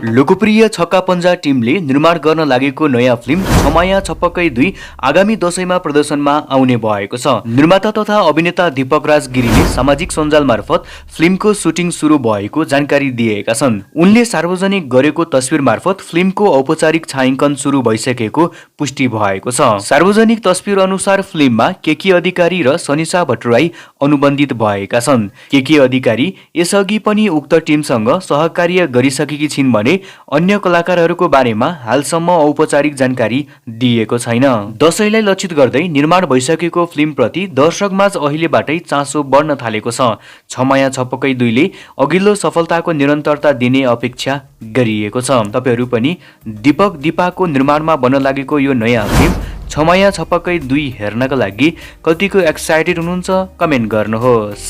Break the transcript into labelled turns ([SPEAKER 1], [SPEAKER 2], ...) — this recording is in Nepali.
[SPEAKER 1] लोकप्रिय छक्का पञ्जा टिमले निर्माण गर्न लागेको नयाँ फिल्म छमाया छपक्कै 2 आगामी दशैंमा प्रदर्शनमा आउने भएको छ। निर्माता तथा अभिनेता दीपक राज गिरीले सामाजिक सञ्जाल मार्फत फिल्मको सुटिङ सुरु भएको जानकारी दिएका छन्। उनले सार्वजनिक गरेको तस्बिर मार्फत फिल्मको औपचारिक छायाङ्कन सुरु भइसकेको पुष्टि भएको छ। सार्वजनिक तस्बिर अनुसार फिल्ममा केके अधिकारी र सनिसा भट्टराई अनुबन्धित भएका छन्। केके अधिकारी यसअघि पनि उक्त टिमसँग सहकार्य गरिसकेकी छिन् भने अन्य कलाकारहरूको बारेमा हालसम्म औपचारिक जानकारी दिएको छैन। दशैंलाई लक्षित गर्दै निर्माण भइसकेको फिल्मप्रति दर्शकमाझ अहिलेबाटै चासो बढ्न थालेको छ। छमाया छपक्कै 2 ले अघिल्लो सफलताको निरन्तरता दिने अपेक्षा गरिएको छ। तपाईहरू पनि दीपक दीपाको निर्माणमा बन्न लागेको यो नयाँ फिल्म छमाया छपक्कै 2 हेर्नका लागि कतिको एक्साइटेड हुनुहुन्छ कमेन्ट गर्नुहोस्।